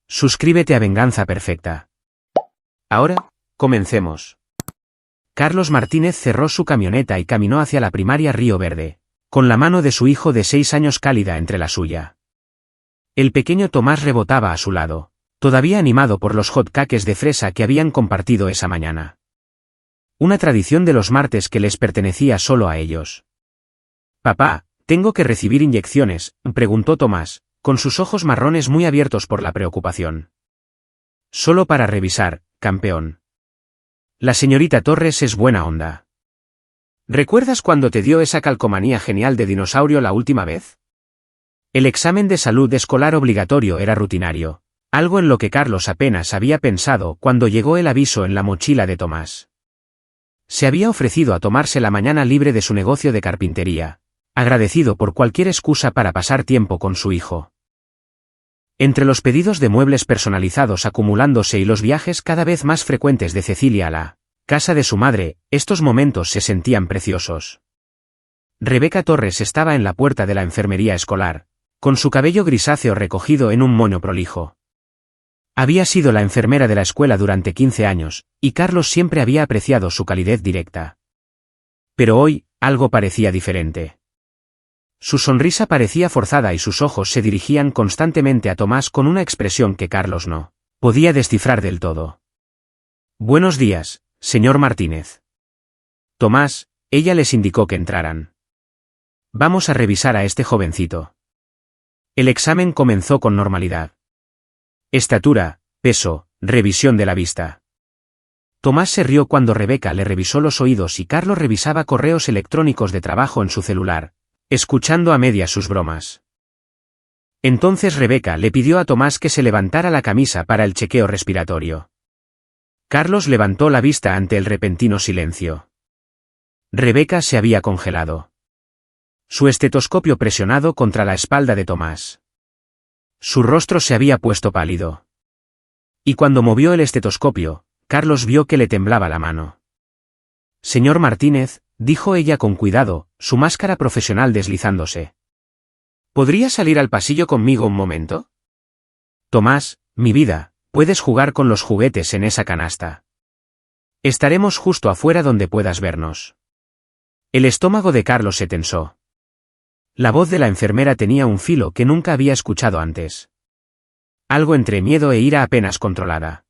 Suscríbete a Venganza Perfecta. Ahora, comencemos. Carlos Martínez cerró su camioneta y caminó hacia la primaria Río Verde, con la mano de su hijo de 6 años cálida entre la suya. El pequeño Tomás rebotaba a su lado, todavía animado por los hot cakes de fresa que habían compartido esa mañana. Una tradición de los martes que les pertenecía solo a ellos. «Papá, ¿tengo que recibir inyecciones?», preguntó Tomás, con sus ojos marrones muy abiertos por la preocupación. «Solo para revisar, campeón. La señorita Torres es buena onda. ¿Recuerdas cuando te dio esa calcomanía genial de dinosaurio la última vez?». El examen de salud escolar obligatorio era rutinario, algo en lo que Carlos apenas había pensado cuando llegó el aviso en la mochila de Tomás. Se había ofrecido a tomarse la mañana libre de su negocio de carpintería, agradecido por cualquier excusa para pasar tiempo con su hijo. Entre los pedidos de muebles personalizados acumulándose y los viajes cada vez más frecuentes de Cecilia a la casa de su madre, estos momentos se sentían preciosos. Rebeca Torres estaba en la puerta de la enfermería escolar, con su cabello grisáceo recogido en un moño prolijo. Había sido la enfermera de la escuela durante 15 años, y Carlos siempre había apreciado su calidez directa. Pero hoy, algo parecía diferente. Su sonrisa parecía forzada y sus ojos se dirigían constantemente a Tomás con una expresión que Carlos no podía descifrar del todo. «Buenos días, señor Martínez». «Tomás», ella les indicó que entraran. «Vamos a revisar a este jovencito». El examen comenzó con normalidad. Estatura, peso, revisión de la vista. Tomás se rió cuando Rebeca le revisó los oídos y Carlos revisaba correos electrónicos de trabajo en su celular, escuchando a medias sus bromas. Entonces Rebeca le pidió a Tomás que se levantara la camisa para el chequeo respiratorio. Carlos levantó la vista ante el repentino silencio. Rebeca se había congelado. Su estetoscopio presionado contra la espalda de Tomás. Su rostro se había puesto pálido. Y cuando movió el estetoscopio, Carlos vio que le temblaba la mano. «Señor Martínez», dijo ella con cuidado, su máscara profesional deslizándose. «¿Podría salir al pasillo conmigo un momento?». «Tomás, mi vida, puedes jugar con los juguetes en esa canasta. Estaremos justo afuera donde puedas vernos». El estómago de Carlos se tensó. La voz de la enfermera tenía un filo que nunca había escuchado antes. Algo entre miedo e ira apenas controlada.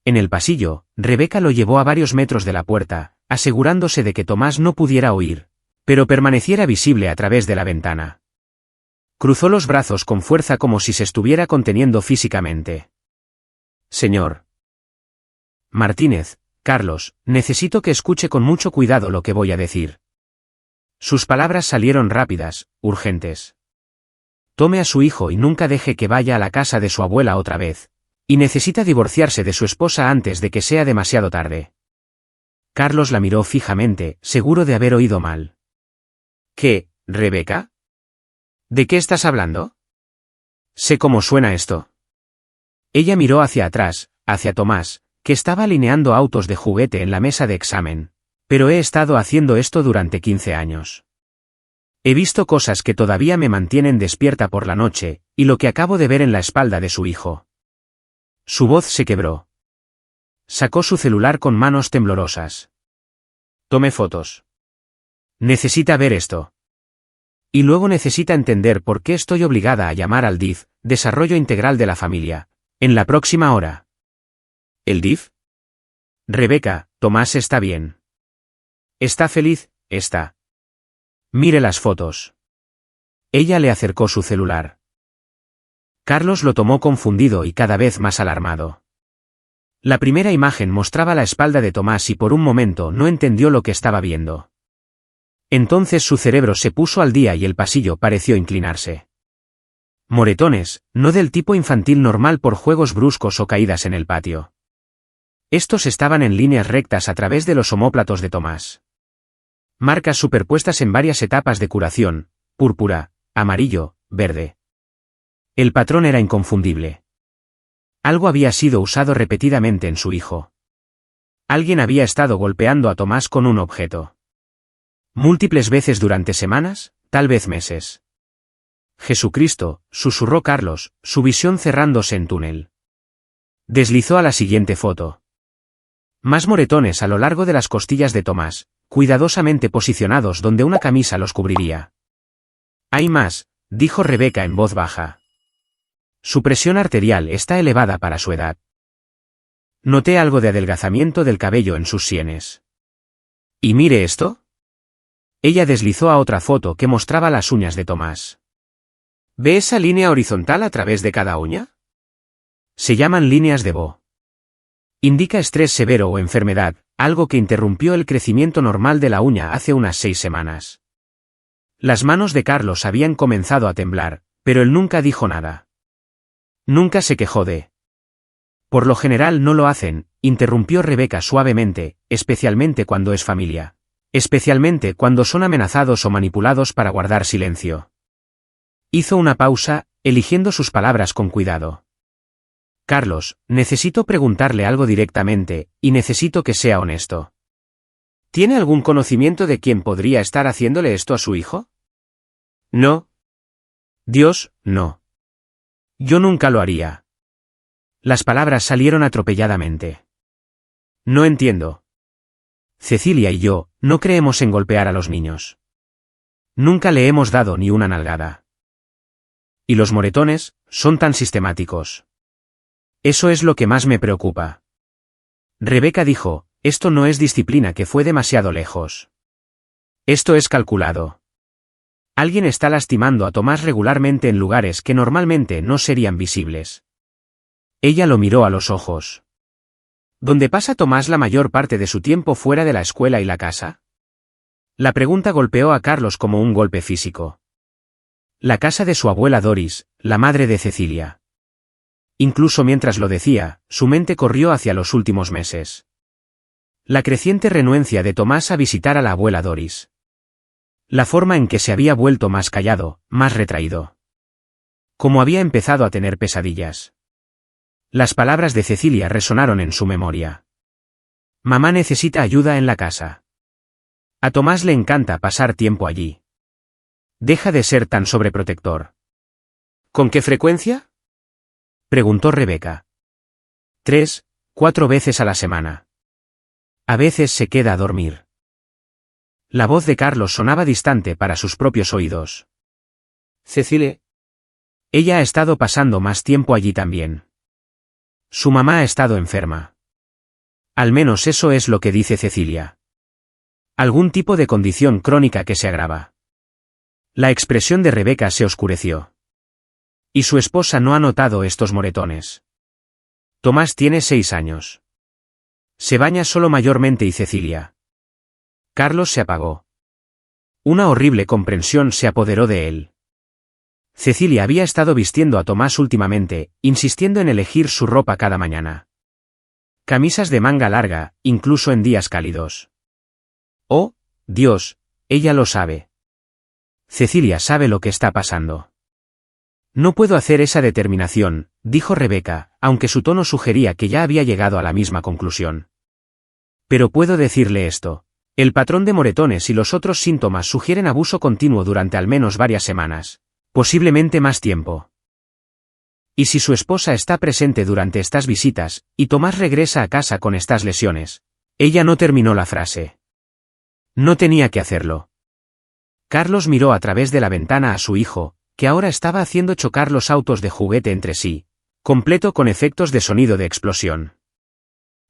En el pasillo, Rebeca lo llevó a varios metros de la puerta, asegurándose de que Tomás no pudiera oír, pero permaneciera visible a través de la ventana. Cruzó los brazos con fuerza como si se estuviera conteniendo físicamente. «Señor Martínez, Carlos, necesito que escuche con mucho cuidado lo que voy a decir». Sus palabras salieron rápidas, urgentes. «Tome a su hijo y nunca deje que vaya a la casa de su abuela otra vez. Y necesita divorciarse de su esposa antes de que sea demasiado tarde». Carlos la miró fijamente, seguro de haber oído mal. «¿Qué, Rebeca? ¿De qué estás hablando? Sé cómo suena esto». Ella miró hacia atrás, hacia Tomás, que estaba alineando autos de juguete en la mesa de examen. «Pero he estado haciendo esto durante 15 años. He visto cosas que todavía me mantienen despierta por la noche, y lo que acabo de ver en la espalda de su hijo». Su voz se quebró. Sacó su celular con manos temblorosas. «Tome fotos. Necesita ver esto. Y luego necesita entender por qué estoy obligada a llamar al DIF, Desarrollo Integral de la Familia, en la próxima hora». «¿El DIF? Rebeca, Tomás está bien. Está feliz, está. Mire las fotos». Ella le acercó su celular. Carlos lo tomó confundido y cada vez más alarmado. La primera imagen mostraba la espalda de Tomás y por un momento no entendió lo que estaba viendo. Entonces su cerebro se puso al día y el pasillo pareció inclinarse. Moretones, no del tipo infantil normal por juegos bruscos o caídas en el patio. Estos estaban en líneas rectas a través de los omóplatos de Tomás. Marcas superpuestas en varias etapas de curación, púrpura, amarillo, verde. El patrón era inconfundible. Algo había sido usado repetidamente en su hijo. Alguien había estado golpeando a Tomás con un objeto. Múltiples veces durante semanas, tal vez meses. Jesucristo, susurró Carlos, su visión cerrándose en túnel. Deslizó a la siguiente foto. Más moretones a lo largo de las costillas de Tomás, cuidadosamente posicionados donde una camisa los cubriría. Hay más, dijo Rebeca en voz baja. Su presión arterial está elevada para su edad. Noté algo de adelgazamiento del cabello en sus sienes. ¿Y mire esto? Ella deslizó a otra foto que mostraba las uñas de Tomás. ¿Ve esa línea horizontal a través de cada uña? Se llaman líneas de Bo. Indica estrés severo o enfermedad, algo que interrumpió el crecimiento normal de la uña hace unas 6 semanas. Las manos de Carlos habían comenzado a temblar, pero él nunca dijo nada. Nunca se quejó de. Por lo general no lo hacen, interrumpió Rebeca suavemente, especialmente cuando es familia. Especialmente cuando son amenazados o manipulados para guardar silencio. Hizo una pausa, eligiendo sus palabras con cuidado. Carlos, necesito preguntarle algo directamente, y necesito que sea honesto. ¿Tiene algún conocimiento de quién podría estar haciéndole esto a su hijo? No. Dios, no. Yo nunca lo haría. Las palabras salieron atropelladamente. No entiendo. Cecilia y yo, no creemos en golpear a los niños. Nunca le hemos dado ni una nalgada. Y los moretones, son tan sistemáticos. Eso es lo que más me preocupa. Rebeca dijo, esto no es disciplina que fue demasiado lejos. Esto es calculado. Alguien está lastimando a Tomás regularmente en lugares que normalmente no serían visibles. Ella lo miró a los ojos. ¿Dónde pasa Tomás la mayor parte de su tiempo fuera de la escuela y la casa? La pregunta golpeó a Carlos como un golpe físico. La casa de su abuela Doris, la madre de Cecilia. Incluso mientras lo decía, su mente corrió hacia los últimos meses. La creciente renuencia de Tomás a visitar a la abuela Doris. La forma en que se había vuelto más callado, más retraído. Como había empezado a tener pesadillas. Las palabras de Cecilia resonaron en su memoria. Mamá necesita ayuda en la casa. A Tomás le encanta pasar tiempo allí. Deja de ser tan sobreprotector. ¿Con qué frecuencia? Preguntó Rebeca. 3, 4 veces a la semana. A veces se queda a dormir. La voz de Carlos sonaba distante para sus propios oídos. Cecilia. Ella ha estado pasando más tiempo allí también. Su mamá ha estado enferma. Al menos eso es lo que dice Cecilia. Algún tipo de condición crónica que se agrava. La expresión de Rebeca se oscureció. Y su esposa no ha notado estos moretones. Tomás tiene 6 años. Se baña solo mayormente y Cecilia. Carlos se apagó. Una horrible comprensión se apoderó de él. Cecilia había estado vistiendo a Tomás últimamente, insistiendo en elegir su ropa cada mañana. Camisas de manga larga, incluso en días cálidos. Oh, Dios, ella lo sabe. Cecilia sabe lo que está pasando. No puedo hacer esa determinación, dijo Rebeca, aunque su tono sugería que ya había llegado a la misma conclusión. Pero puedo decirle esto. El patrón de moretones y los otros síntomas sugieren abuso continuo durante al menos varias semanas. Posiblemente más tiempo. Y si su esposa está presente durante estas visitas, y Tomás regresa a casa con estas lesiones. Ella no terminó la frase. No tenía que hacerlo. Carlos miró a través de la ventana a su hijo, que ahora estaba haciendo chocar los autos de juguete entre sí, completo con efectos de sonido de explosión.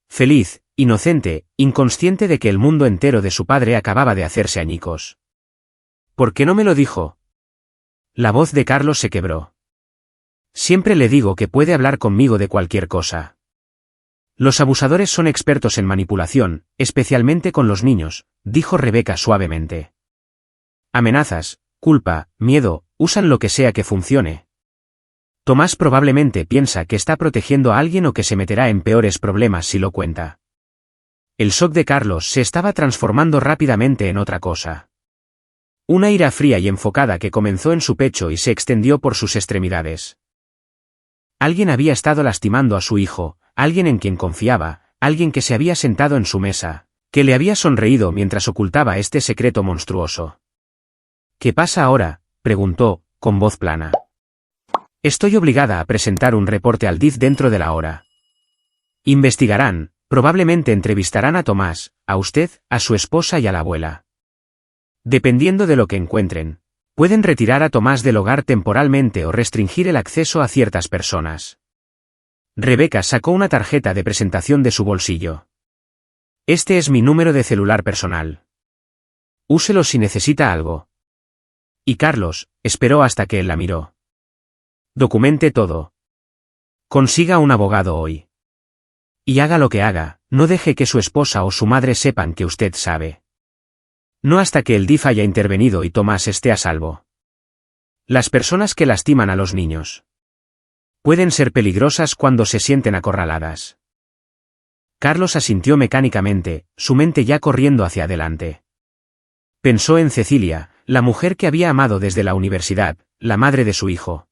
Feliz, inocente, inconsciente de que el mundo entero de su padre acababa de hacerse añicos. ¿Por qué no me lo dijo? La voz de Carlos se quebró. Siempre le digo que puede hablar conmigo de cualquier cosa. Los abusadores son expertos en manipulación, especialmente con los niños, dijo Rebeca suavemente. Amenazas, culpa, miedo, usan lo que sea que funcione. Tomás probablemente piensa que está protegiendo a alguien o que se meterá en peores problemas si lo cuenta. El shock de Carlos se estaba transformando rápidamente en otra cosa. Una ira fría y enfocada que comenzó en su pecho y se extendió por sus extremidades. Alguien había estado lastimando a su hijo, alguien en quien confiaba, alguien que se había sentado en su mesa, que le había sonreído mientras ocultaba este secreto monstruoso. ¿Qué pasa ahora?, preguntó, con voz plana. Estoy obligada a presentar un reporte al DIF dentro de la hora. Investigarán, probablemente entrevistarán a Tomás, a usted, a su esposa y a la abuela. Dependiendo de lo que encuentren, pueden retirar a Tomás del hogar temporalmente o restringir el acceso a ciertas personas. Rebeca sacó una tarjeta de presentación de su bolsillo. Este es mi número de celular personal. Úselo si necesita algo. Y Carlos esperó hasta que él la miró. Documente todo. Consiga un abogado hoy. Y haga lo que haga, no deje que su esposa o su madre sepan que usted sabe. No hasta que el DIF haya intervenido y Tomás esté a salvo. Las personas que lastiman a los niños pueden ser peligrosas cuando se sienten acorraladas. Carlos asintió mecánicamente, su mente ya corriendo hacia adelante. Pensó en Cecilia, la mujer que había amado desde la universidad, la madre de su hijo.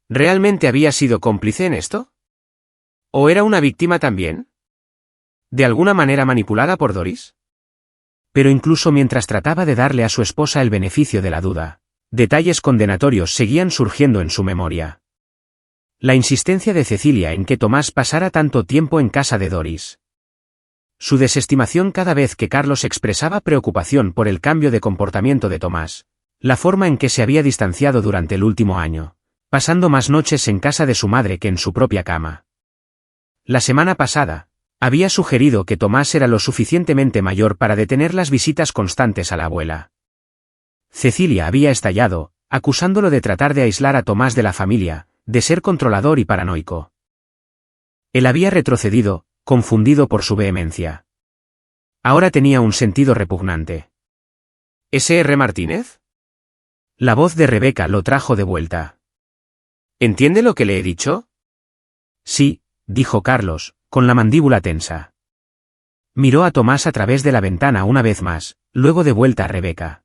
¿Realmente había sido cómplice en esto? ¿O era una víctima también? ¿De alguna manera manipulada por Doris? Pero incluso mientras trataba de darle a su esposa el beneficio de la duda, detalles condenatorios seguían surgiendo en su memoria. La insistencia de Cecilia en que Tomás pasara tanto tiempo en casa de Doris. Su desestimación cada vez que Carlos expresaba preocupación por el cambio de comportamiento de Tomás. La forma en que se había distanciado durante el último año, pasando más noches en casa de su madre que en su propia cama. La semana pasada, había sugerido que Tomás era lo suficientemente mayor para detener las visitas constantes a la abuela. Cecilia había estallado, acusándolo de tratar de aislar a Tomás de la familia, de ser controlador y paranoico. Él había retrocedido, confundido por su vehemencia. Ahora tenía un sentido repugnante. ¿S.R. Martínez? La voz de Rebeca lo trajo de vuelta. ¿Entiende lo que le he dicho? Sí, dijo Carlos, con la mandíbula tensa. Miró a Tomás a través de la ventana una vez más, luego de vuelta a Rebeca.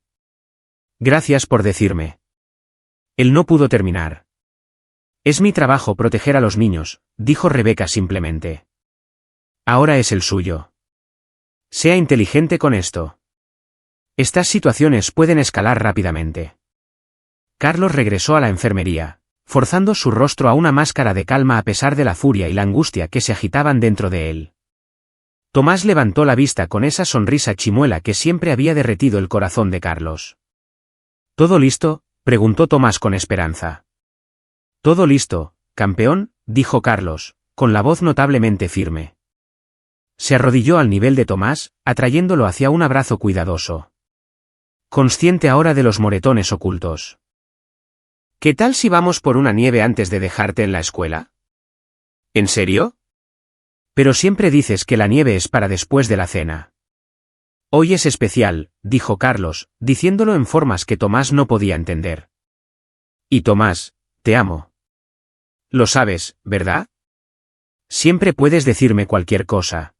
Gracias por decirme. Él no pudo terminar. Es mi trabajo proteger a los niños, dijo Rebeca simplemente. Ahora es el suyo. Sea inteligente con esto. Estas situaciones pueden escalar rápidamente. Carlos regresó a la enfermería, forzando su rostro a una máscara de calma a pesar de la furia y la angustia que se agitaban dentro de él. Tomás levantó la vista con esa sonrisa chimuela que siempre había derretido el corazón de Carlos. ¿Todo listo?, preguntó Tomás con esperanza. Todo listo, campeón, dijo Carlos, con la voz notablemente firme. Se arrodilló al nivel de Tomás, atrayéndolo hacia un abrazo cuidadoso. Consciente ahora de los moretones ocultos. ¿Qué tal si vamos por una nieve antes de dejarte en la escuela? ¿En serio? Pero siempre dices que la nieve es para después de la cena. Hoy es especial, dijo Carlos, diciéndolo en formas que Tomás no podía entender. Y Tomás, te amo. Lo sabes, ¿verdad? Siempre puedes decirme cualquier cosa.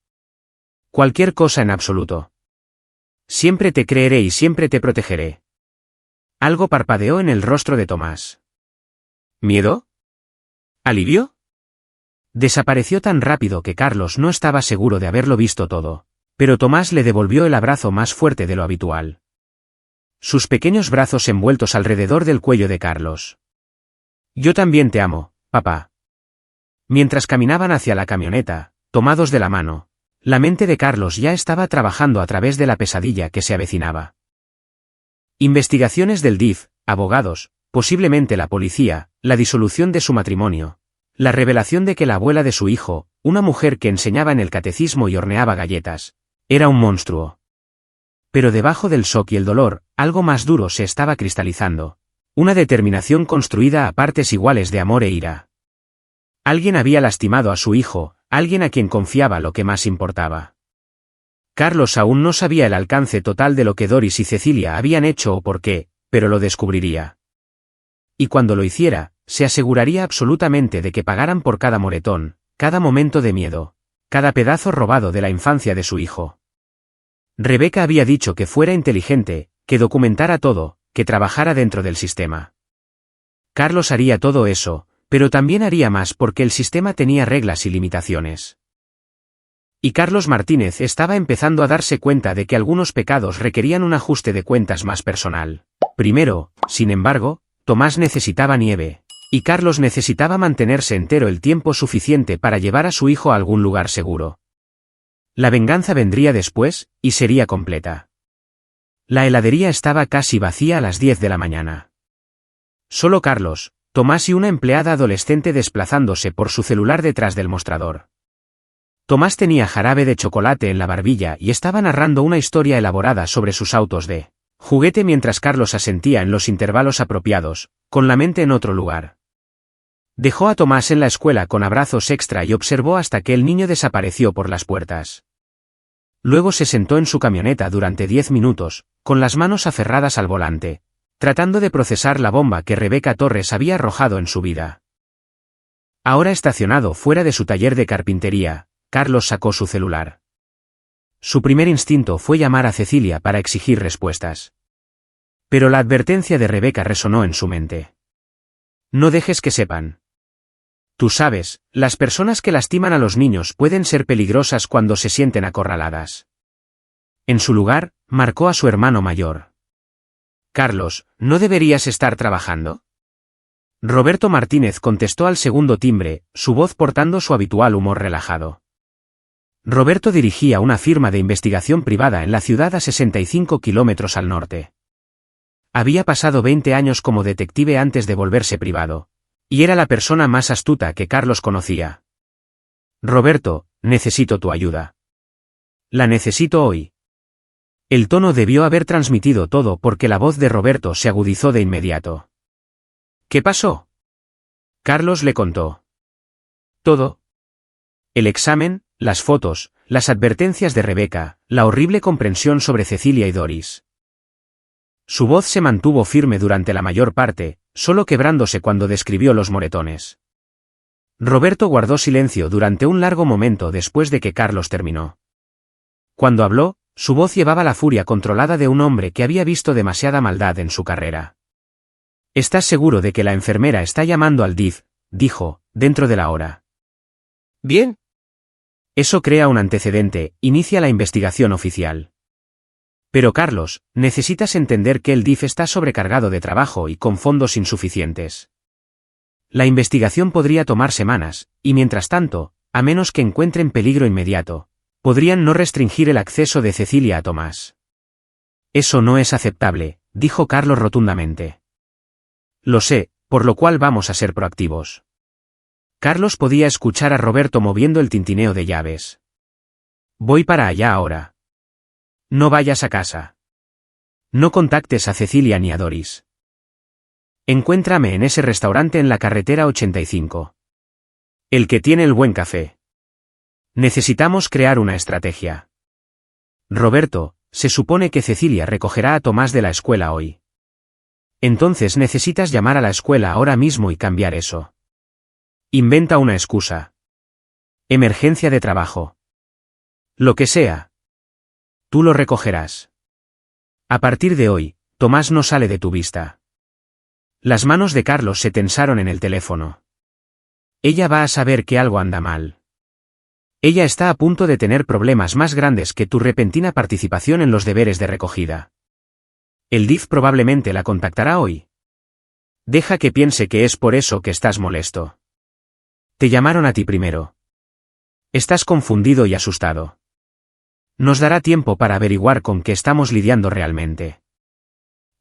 Cualquier cosa en absoluto. Siempre te creeré y siempre te protegeré. Algo parpadeó en el rostro de Tomás. ¿Miedo? ¿Alivio? Desapareció tan rápido que Carlos no estaba seguro de haberlo visto todo, pero Tomás le devolvió el abrazo más fuerte de lo habitual. Sus pequeños brazos envueltos alrededor del cuello de Carlos. Yo también te amo, papá. Mientras caminaban hacia la camioneta, tomados de la mano, la mente de Carlos ya estaba trabajando a través de la pesadilla que se avecinaba. Investigaciones del DIF, abogados, posiblemente la policía, la disolución de su matrimonio, la revelación de que la abuela de su hijo, una mujer que enseñaba en el catecismo y horneaba galletas, era un monstruo. Pero debajo del shock y el dolor, algo más duro se estaba cristalizando, una determinación construida a partes iguales de amor e ira. Alguien había lastimado a su hijo, alguien a quien confiaba lo que más importaba. Carlos aún no sabía el alcance total de lo que Doris y Cecilia habían hecho o por qué, pero lo descubriría. Y cuando lo hiciera, se aseguraría absolutamente de que pagaran por cada moretón, cada momento de miedo, cada pedazo robado de la infancia de su hijo. Rebeca había dicho que fuera inteligente, que documentara todo, que trabajara dentro del sistema. Carlos haría todo eso, pero también haría más porque el sistema tenía reglas y limitaciones. Y Carlos Martínez estaba empezando a darse cuenta de que algunos pecados requerían un ajuste de cuentas más personal. Primero, sin embargo, Tomás necesitaba nieve, y Carlos necesitaba mantenerse entero el tiempo suficiente para llevar a su hijo a algún lugar seguro. La venganza vendría después, y sería completa. La heladería estaba casi vacía a las 10 de la mañana. Solo Carlos, Tomás y una empleada adolescente desplazándose por su celular detrás del mostrador. Tomás tenía jarabe de chocolate en la barbilla y estaba narrando una historia elaborada sobre sus autos de juguete mientras Carlos asentía en los intervalos apropiados, con la mente en otro lugar. Dejó a Tomás en la escuela con abrazos extra y observó hasta que el niño desapareció por las puertas. Luego se sentó en su camioneta durante 10 minutos, con las manos aferradas al volante, tratando de procesar la bomba que Rebeca Torres había arrojado en su vida. Ahora estacionado fuera de su taller de carpintería, Carlos sacó su celular. Su primer instinto fue llamar a Cecilia para exigir respuestas. Pero la advertencia de Rebeca resonó en su mente. No dejes que sepan. Tú sabes, las personas que lastiman a los niños pueden ser peligrosas cuando se sienten acorraladas. En su lugar, marcó a su hermano mayor. Carlos, ¿no deberías estar trabajando? Roberto Martínez contestó al segundo timbre, su voz portando su habitual humor relajado. Roberto dirigía una firma de investigación privada en la ciudad a 65 kilómetros al norte. Había pasado 20 años como detective antes de volverse privado. Y era la persona más astuta que Carlos conocía. Roberto, necesito tu ayuda. La necesito hoy. El tono debió haber transmitido todo porque la voz de Roberto se agudizó de inmediato. ¿Qué pasó? Carlos le contó. Todo. El examen, las fotos, las advertencias de Rebeca, la horrible comprensión sobre Cecilia y Doris. Su voz se mantuvo firme durante la mayor parte, solo quebrándose cuando describió los moretones. Roberto guardó silencio durante un largo momento después de que Carlos terminó. Cuando habló, su voz llevaba la furia controlada de un hombre que había visto demasiada maldad en su carrera. ¿Estás seguro de que la enfermera está llamando al DIF?, dijo, dentro de la hora. Bien. Eso crea un antecedente, inicia la investigación oficial. Pero Carlos, necesitas entender que el DIF está sobrecargado de trabajo y con fondos insuficientes. La investigación podría tomar semanas, y mientras tanto, a menos que encuentren peligro inmediato, podrían no restringir el acceso de Cecilia a Tomás. Eso no es aceptable, dijo Carlos rotundamente. Lo sé, por lo cual vamos a ser proactivos. Carlos podía escuchar a Roberto moviendo el tintineo de llaves. Voy para allá ahora. No vayas a casa. No contactes a Cecilia ni a Doris. Encuéntrame en ese restaurante en la carretera 85. El que tiene el buen café. Necesitamos crear una estrategia. Roberto, se supone que Cecilia recogerá a Tomás de la escuela hoy. Entonces necesitas llamar a la escuela ahora mismo y cambiar eso. Inventa una excusa. Emergencia de trabajo. Lo que sea. Tú lo recogerás. A partir de hoy, Tomás no sale de tu vista. Las manos de Carlos se tensaron en el teléfono. Ella va a saber que algo anda mal. Ella está a punto de tener problemas más grandes que tu repentina participación en los deberes de recogida. El DIF probablemente la contactará hoy. Deja que piense que es por eso que estás molesto. Te llamaron a ti primero. Estás confundido y asustado. Nos dará tiempo para averiguar con qué estamos lidiando realmente.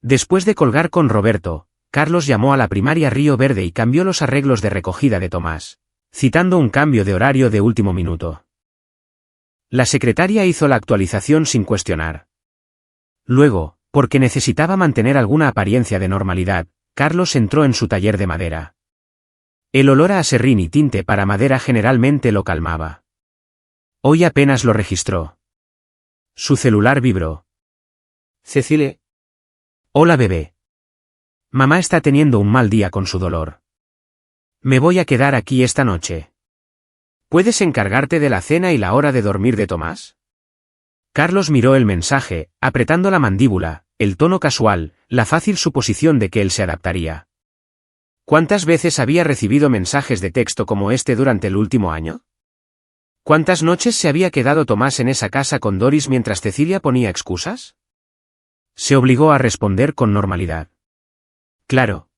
Después de colgar con Roberto, Carlos llamó a la primaria Río Verde y cambió los arreglos de recogida de Tomás, citando un cambio de horario de último minuto. La secretaria hizo la actualización sin cuestionar. Luego, porque necesitaba mantener alguna apariencia de normalidad, Carlos entró en su taller de madera. El olor a aserrín y tinte para madera generalmente lo calmaba. Hoy apenas lo registró. Su celular vibró. Cecilia. Hola bebé. Mamá está teniendo un mal día con su dolor. Me voy a quedar aquí esta noche. ¿Puedes encargarte de la cena y la hora de dormir de Tomás? Carlos miró el mensaje, apretando la mandíbula, el tono casual, la fácil suposición de que él se adaptaría. ¿Cuántas veces había recibido mensajes de texto como este durante el último año? ¿Cuántas noches se había quedado Tomás en esa casa con Doris mientras Cecilia ponía excusas? Se obligó a responder con normalidad. Claro.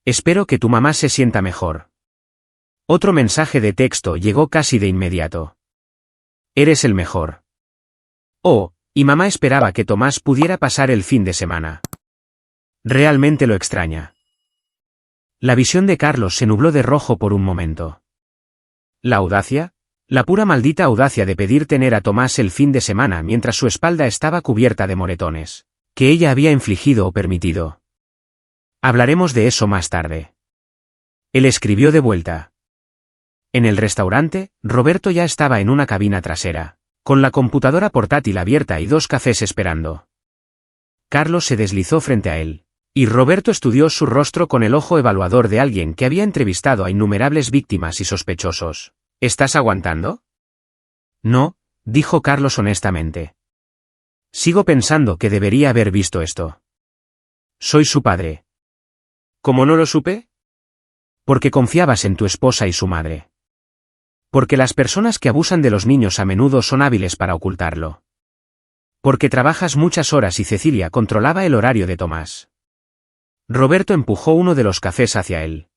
Espero que tu mamá se sienta mejor. Otro mensaje de texto llegó casi de inmediato. Eres el mejor. Oh, y mamá esperaba que Tomás pudiera pasar el fin de semana. Realmente lo extraña. La visión de Carlos se nubló de rojo por un momento. ¿La audacia? La pura maldita audacia de pedir tener a Tomás el fin de semana mientras su espalda estaba cubierta de moretones, que ella había infligido o permitido. Hablaremos de eso más tarde. Él escribió de vuelta. En el restaurante, Roberto ya estaba en una cabina trasera, con la computadora portátil abierta y 2 cafés esperando. Carlos se deslizó frente a él, y Roberto estudió su rostro con el ojo evaluador de alguien que había entrevistado a innumerables víctimas y sospechosos. ¿Estás aguantando? No, dijo Carlos honestamente. Sigo pensando que debería haber visto esto. Soy su padre. ¿Cómo no lo supe? Porque confiabas en tu esposa y su madre. Porque las personas que abusan de los niños a menudo son hábiles para ocultarlo. Porque trabajas muchas horas y Cecilia controlaba el horario de Tomás. Roberto empujó uno de los cafés hacia él.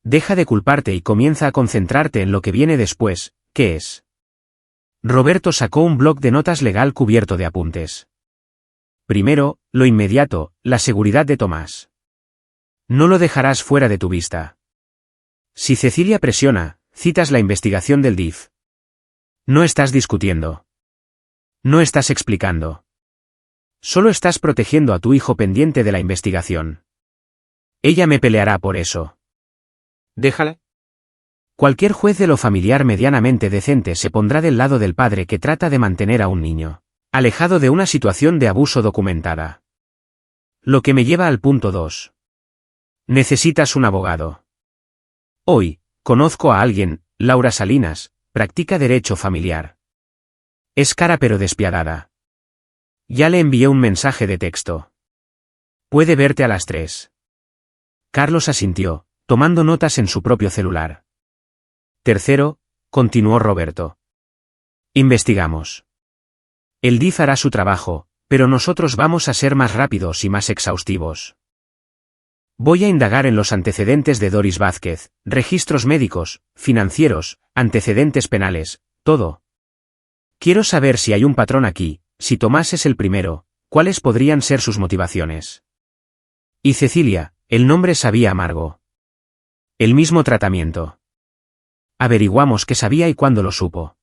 Deja de culparte y comienza a concentrarte en lo que viene después, ¿qué es? Roberto sacó un bloc de notas legal cubierto de apuntes. Primero, lo inmediato, la seguridad de Tomás. No lo dejarás fuera de tu vista. Si Cecilia presiona, citas la investigación del DIF. No estás discutiendo. No estás explicando. Solo estás protegiendo a tu hijo pendiente de la investigación. Ella me peleará por eso. Déjala. Cualquier juez de lo familiar medianamente decente se pondrá del lado del padre que trata de mantener a un niño alejado de una situación de abuso documentada. Lo que me lleva al punto 2. Necesitas un abogado. Hoy, conozco a alguien, Laura Salinas, practica derecho familiar. Es cara pero despiadada. Ya le envié un mensaje de texto. Puede verte a las 3. Carlos asintió, tomando notas en su propio celular. Tercero, continuó Roberto. Investigamos. El DIF hará su trabajo, pero nosotros vamos a ser más rápidos y más exhaustivos. Voy a indagar en los antecedentes de Doris Vázquez, registros médicos, financieros, antecedentes penales, todo. Quiero saber si hay un patrón aquí, si Tomás es el primero, cuáles podrían ser sus motivaciones. Y Cecilia, el nombre sabía amargo. El mismo tratamiento. Averiguamos qué sabía y cuándo lo supo.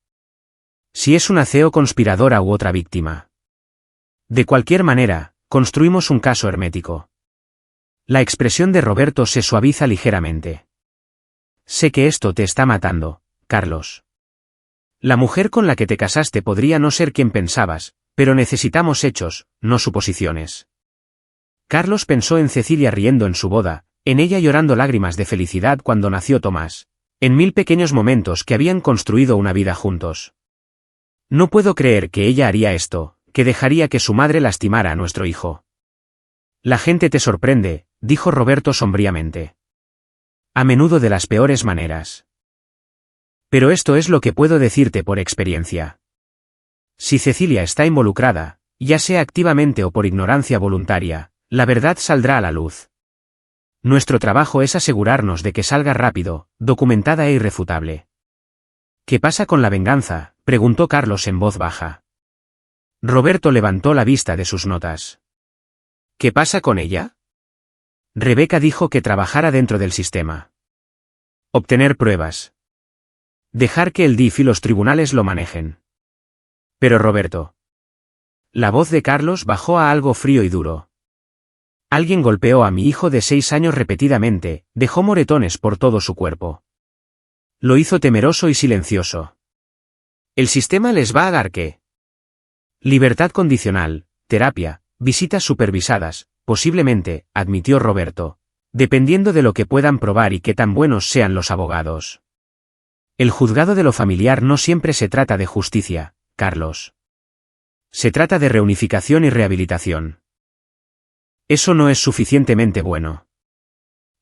Si es una CEO conspiradora u otra víctima. De cualquier manera, construimos un caso hermético. La expresión de Roberto se suaviza ligeramente. Sé que esto te está matando, Carlos. La mujer con la que te casaste podría no ser quien pensabas, pero necesitamos hechos, no suposiciones. Carlos pensó en Cecilia riendo en su boda, en ella llorando lágrimas de felicidad cuando nació Tomás, en 1000 pequeños momentos que habían construido una vida juntos. No puedo creer que ella haría esto, que dejaría que su madre lastimara a nuestro hijo. La gente te sorprende, dijo Roberto sombríamente. A menudo de las peores maneras. Pero esto es lo que puedo decirte por experiencia. Si Cecilia está involucrada, ya sea activamente o por ignorancia voluntaria, la verdad saldrá a la luz. Nuestro trabajo es asegurarnos de que salga rápido, documentada e irrefutable. ¿Qué pasa con la venganza?, preguntó Carlos en voz baja. Roberto levantó la vista de sus notas. ¿Qué pasa con ella? Rebeca dijo que trabajara dentro del sistema. Obtener pruebas. Dejar que el DIF y los tribunales lo manejen. Pero Roberto. La voz de Carlos bajó a algo frío y duro. Alguien golpeó a mi hijo de 6 años repetidamente, dejó moretones por todo su cuerpo. Lo hizo temeroso y silencioso. ¿El sistema les va a dar qué? Libertad condicional, terapia, visitas supervisadas, posiblemente, admitió Roberto, dependiendo de lo que puedan probar y qué tan buenos sean los abogados. El juzgado de lo familiar no siempre se trata de justicia, Carlos. Se trata de reunificación y rehabilitación. Eso no es suficientemente bueno.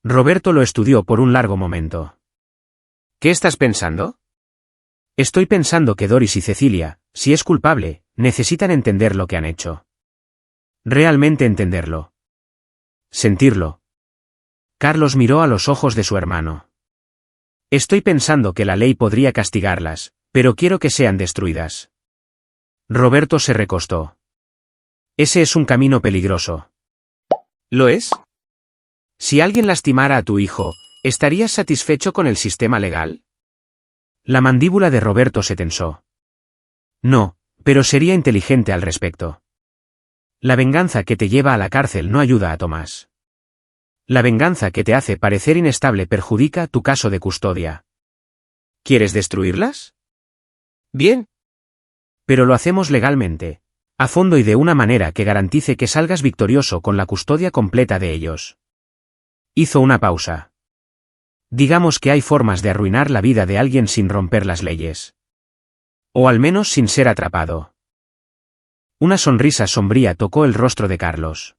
Roberto lo estudió por un largo momento. ¿Qué estás pensando? Estoy pensando que Doris y Cecilia, si es culpable, necesitan entender lo que han hecho. Realmente entenderlo. Sentirlo. Carlos miró a los ojos de su hermano. Estoy pensando que la ley podría castigarlas, pero quiero que sean destruidas. Roberto se recostó. Ese es un camino peligroso. ¿Lo es? Si alguien lastimara a tu hijo, ¿estarías satisfecho con el sistema legal? La mandíbula de Roberto se tensó. No, pero sería inteligente al respecto. La venganza que te lleva a la cárcel no ayuda a Tomás. La venganza que te hace parecer inestable perjudica tu caso de custodia. ¿Quieres destruirlas? Bien. Pero lo hacemos legalmente, a fondo y de una manera que garantice que salgas victorioso con la custodia completa de ellos. Hizo una pausa. Digamos que hay formas de arruinar la vida de alguien sin romper las leyes. O al menos sin ser atrapado. Una sonrisa sombría tocó el rostro de Carlos.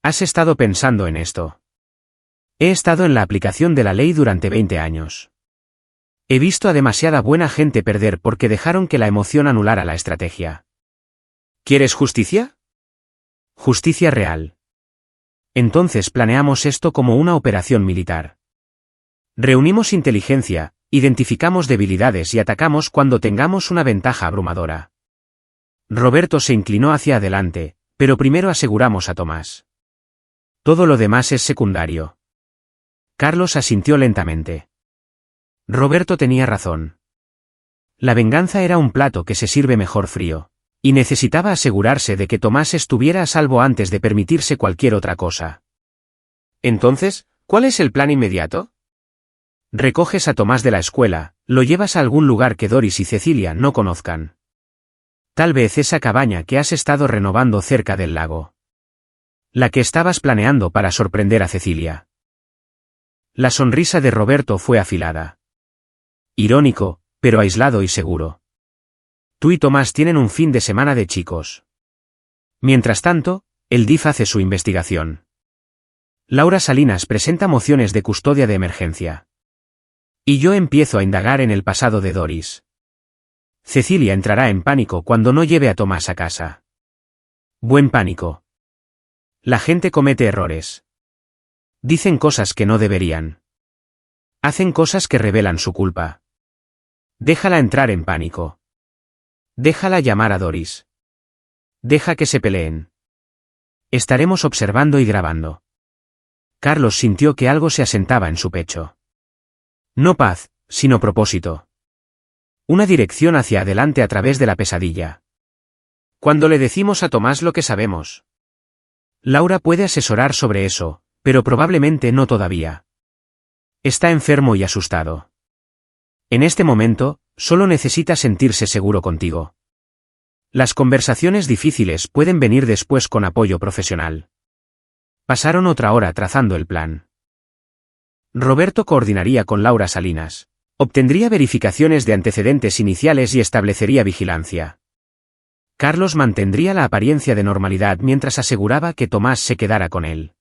¿Has estado pensando en esto? He estado en la aplicación de la ley durante 20 años. He visto a demasiada buena gente perder porque dejaron que la emoción anulara la estrategia. ¿Quieres justicia? Justicia real. Entonces planeamos esto como una operación militar. Reunimos inteligencia, identificamos debilidades y atacamos cuando tengamos una ventaja abrumadora. Roberto se inclinó hacia adelante, pero primero aseguramos a Tomás. Todo lo demás es secundario. Carlos asintió lentamente. Roberto tenía razón. La venganza era un plato que se sirve mejor frío, y necesitaba asegurarse de que Tomás estuviera a salvo antes de permitirse cualquier otra cosa. Entonces, ¿cuál es el plan inmediato? Recoges a Tomás de la escuela, lo llevas a algún lugar que Doris y Cecilia no conozcan. Tal vez esa cabaña que has estado renovando cerca del lago. La que estabas planeando para sorprender a Cecilia. La sonrisa de Roberto fue afilada. Irónico, pero aislado y seguro. Tú y Tomás tienen un fin de semana de chicos. Mientras tanto, el DIF hace su investigación. Laura Salinas presenta mociones de custodia de emergencia. Y yo empiezo a indagar en el pasado de Doris. Cecilia entrará en pánico cuando no lleve a Tomás a casa. Buen pánico. La gente comete errores. Dicen cosas que no deberían. Hacen cosas que revelan su culpa. Déjala entrar en pánico. Déjala llamar a Doris. Deja que se peleen. Estaremos observando y grabando. Carlos sintió que algo se asentaba en su pecho. No paz, sino propósito. Una dirección hacia adelante a través de la pesadilla. Cuando le decimos a Tomás lo que sabemos. Laura puede asesorar sobre eso, pero probablemente no todavía. Está enfermo y asustado. En este momento, solo necesita sentirse seguro contigo. Las conversaciones difíciles pueden venir después con apoyo profesional. Pasaron otra hora trazando el plan. Roberto coordinaría con Laura Salinas, obtendría verificaciones de antecedentes iniciales y establecería vigilancia. Carlos mantendría la apariencia de normalidad mientras aseguraba que Tomás se quedara con él.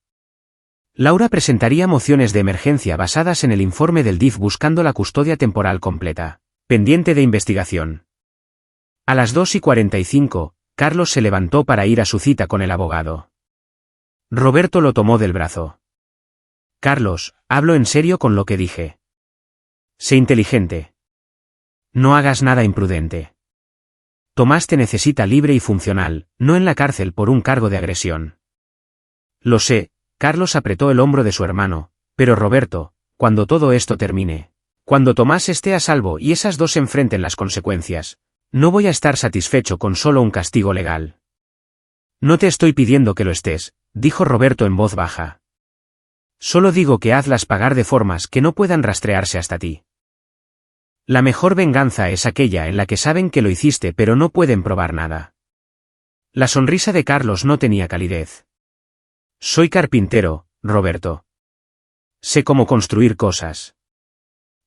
Laura presentaría mociones de emergencia basadas en el informe del DIF buscando la custodia temporal completa, pendiente de investigación. A las 2:45, Carlos se levantó para ir a su cita con el abogado. Roberto lo tomó del brazo. Carlos, hablo en serio con lo que dije. Sé inteligente. No hagas nada imprudente. Tomás te necesita libre y funcional, no en la cárcel por un cargo de agresión. Lo sé, Carlos apretó el hombro de su hermano, pero Roberto, cuando todo esto termine, cuando Tomás esté a salvo y esas dos enfrenten las consecuencias, no voy a estar satisfecho con solo un castigo legal. No te estoy pidiendo que lo estés, dijo Roberto en voz baja. Solo digo que hazlas pagar de formas que no puedan rastrearse hasta ti. La mejor venganza es aquella en la que saben que lo hiciste pero no pueden probar nada. La sonrisa de Carlos no tenía calidez. Soy carpintero, Roberto. Sé cómo construir cosas.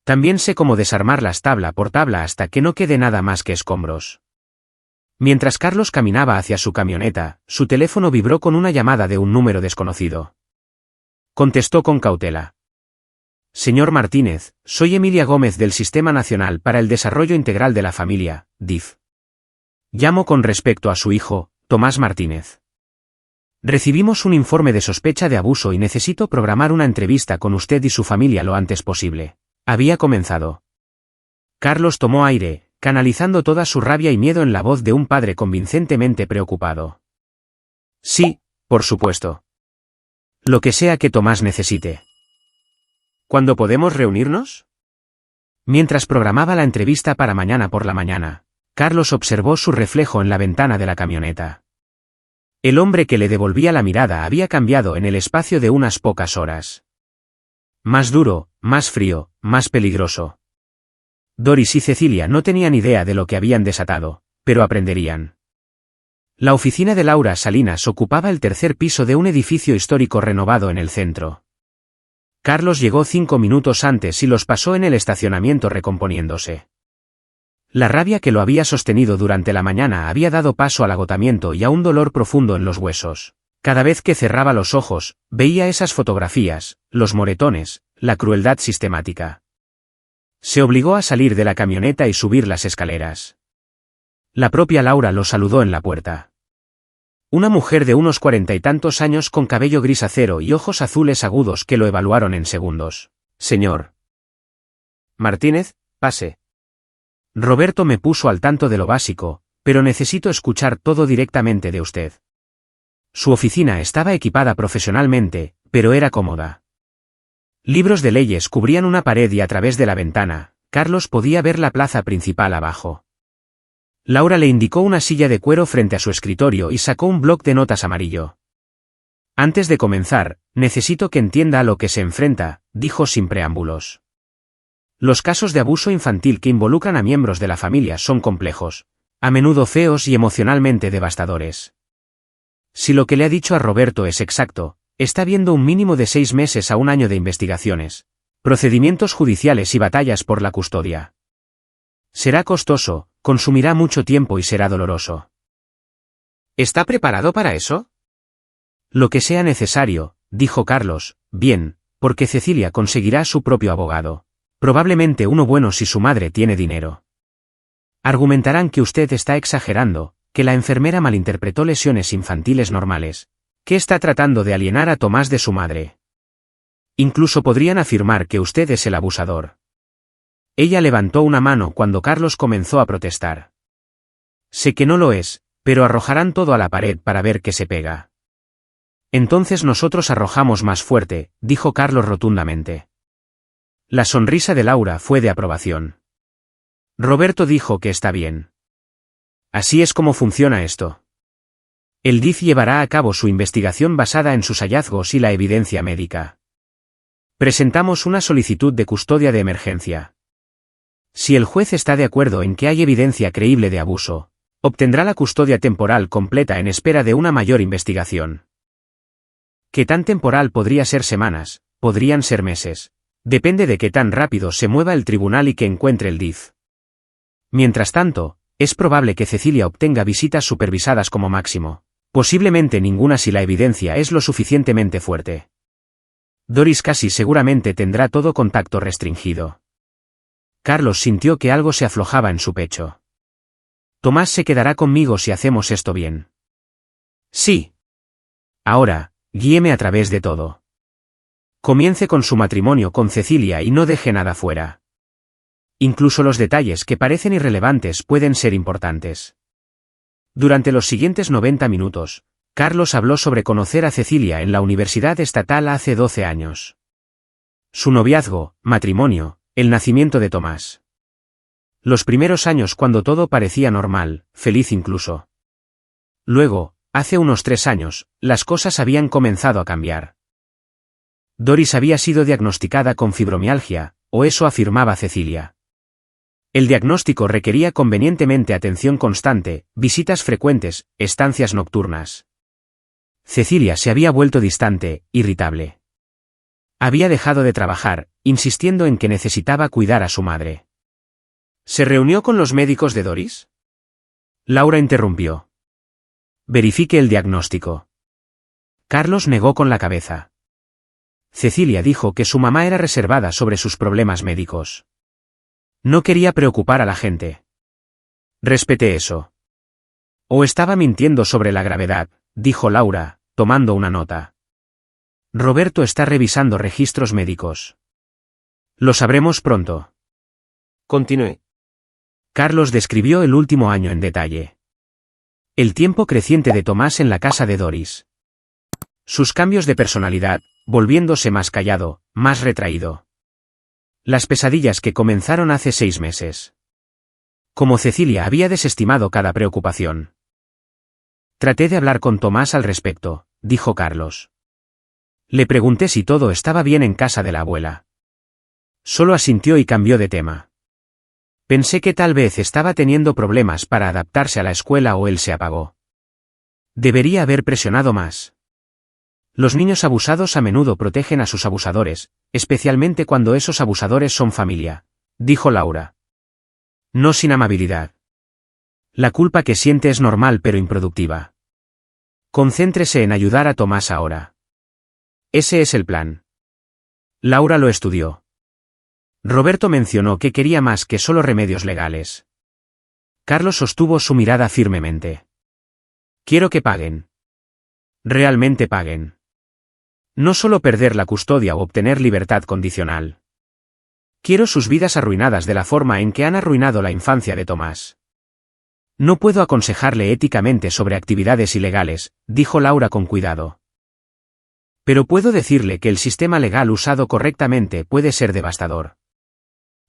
También sé cómo desarmarlas tabla por tabla hasta que no quede nada más que escombros. Mientras Carlos caminaba hacia su camioneta, su teléfono vibró con una llamada de un número desconocido. Contestó con cautela. Señor Martínez, soy Emilia Gómez del Sistema Nacional para el Desarrollo Integral de la Familia, DIF. Llamo con respecto a su hijo, Tomás Martínez. Recibimos un informe de sospecha de abuso y necesito programar una entrevista con usted y su familia lo antes posible. Había comenzado. Carlos tomó aire, canalizando toda su rabia y miedo en la voz de un padre convincentemente preocupado. Sí, por supuesto. Lo que sea que Tomás necesite. ¿Cuándo podemos reunirnos? Mientras programaba la entrevista para mañana por la mañana, Carlos observó su reflejo en la ventana de la camioneta. El hombre que le devolvía la mirada había cambiado en el espacio de unas pocas horas. Más duro, más frío, más peligroso. Doris y Cecilia no tenían idea de lo que habían desatado, pero aprenderían. La oficina de Laura Salinas ocupaba el tercer piso de un edificio histórico renovado en el centro. Carlos llegó 5 minutos antes y los pasó en el estacionamiento recomponiéndose. La rabia que lo había sostenido durante la mañana había dado paso al agotamiento y a un dolor profundo en los huesos. Cada vez que cerraba los ojos, veía esas fotografías, los moretones, la crueldad sistemática. Se obligó a salir de la camioneta y subir las escaleras. La propia Laura lo saludó en la puerta. Una mujer de unos 40 y tantos años con cabello gris acero y ojos azules agudos que lo evaluaron en segundos. Señor Martínez, pase. Roberto me puso al tanto de lo básico, pero necesito escuchar todo directamente de usted. Su oficina estaba equipada profesionalmente, pero era cómoda. Libros de leyes cubrían una pared y a través de la ventana, Carlos podía ver la plaza principal abajo. Laura le indicó una silla de cuero frente a su escritorio y sacó un bloc de notas amarillo. Antes de comenzar, necesito que entienda a lo que se enfrenta, dijo sin preámbulos. Los casos de abuso infantil que involucran a miembros de la familia son complejos, a menudo feos y emocionalmente devastadores. Si lo que le ha dicho a Roberto es exacto, está viendo un mínimo de 6 meses a 1 año de investigaciones, procedimientos judiciales y batallas por la custodia. Será costoso, consumirá mucho tiempo y será doloroso. ¿Está preparado para eso? Lo que sea necesario, dijo Carlos, bien, porque Cecilia conseguirá su propio abogado. Probablemente uno bueno si su madre tiene dinero. Argumentarán que usted está exagerando, que la enfermera malinterpretó lesiones infantiles normales, que está tratando de alienar a Tomás de su madre. Incluso podrían afirmar que usted es el abusador. Ella levantó una mano cuando Carlos comenzó a protestar. Sé que no lo es, pero arrojarán todo a la pared para ver qué se pega. Entonces nosotros arrojamos más fuerte, dijo Carlos rotundamente. La sonrisa de Laura fue de aprobación. Roberto dijo que está bien. Así es como funciona esto. El DIF llevará a cabo su investigación basada en sus hallazgos y la evidencia médica. Presentamos una solicitud de custodia de emergencia. Si el juez está de acuerdo en que hay evidencia creíble de abuso, obtendrá la custodia temporal completa en espera de una mayor investigación. ¿Qué tan temporal podría ser? Semanas, podrían ser meses. Depende de qué tan rápido se mueva el tribunal y que encuentre el DIF. Mientras tanto, es probable que Cecilia obtenga visitas supervisadas como máximo. Posiblemente ninguna si la evidencia es lo suficientemente fuerte. Doris casi seguramente tendrá todo contacto restringido. Carlos sintió que algo se aflojaba en su pecho. Tomás se quedará conmigo si hacemos esto bien. Sí. Ahora, guíeme a través de todo. Comience con su matrimonio con Cecilia y no deje nada fuera. Incluso los detalles que parecen irrelevantes pueden ser importantes. Durante los siguientes 90 minutos, Carlos habló sobre conocer a Cecilia en la Universidad Estatal hace 12 años. Su noviazgo, matrimonio, el nacimiento de Tomás. Los primeros años cuando todo parecía normal, feliz incluso. Luego, hace unos 3 años, las cosas habían comenzado a cambiar. Doris había sido diagnosticada con fibromialgia, o eso afirmaba Cecilia. El diagnóstico requería convenientemente atención constante, visitas frecuentes, estancias nocturnas. Cecilia se había vuelto distante, irritable. Había dejado de trabajar, insistiendo en que necesitaba cuidar a su madre. ¿Se reunió con los médicos de Doris? Laura interrumpió. Verifique el diagnóstico. Carlos negó con la cabeza. Cecilia dijo que su mamá era reservada sobre sus problemas médicos. No quería preocupar a la gente. Respeté eso. O estaba mintiendo sobre la gravedad, dijo Laura, tomando una nota. Roberto está revisando registros médicos. Lo sabremos pronto. Continúe. Carlos describió el último año en detalle. El tiempo creciente de Tomás en la casa de Doris. Sus cambios de personalidad, volviéndose más callado, más retraído. Las pesadillas que comenzaron hace 6 meses. Como Cecilia había desestimado cada preocupación. Traté de hablar con Tomás al respecto, dijo Carlos. Le pregunté si todo estaba bien en casa de la abuela. Solo asintió y cambió de tema. Pensé que tal vez estaba teniendo problemas para adaptarse a la escuela o él se apagó. Debería haber presionado más. Los niños abusados a menudo protegen a sus abusadores, especialmente cuando esos abusadores son familia, dijo Laura. No sin amabilidad. La culpa que siente es normal pero improductiva. Concéntrese en ayudar a Tomás ahora. Ese es el plan. Laura lo estudió. Roberto mencionó que quería más que solo remedios legales. Carlos sostuvo su mirada firmemente. Quiero que paguen. Realmente paguen. No solo perder la custodia o obtener libertad condicional. Quiero sus vidas arruinadas de la forma en que han arruinado la infancia de Tomás. No puedo aconsejarle éticamente sobre actividades ilegales, dijo Laura con cuidado. Pero puedo decirle que el sistema legal usado correctamente puede ser devastador.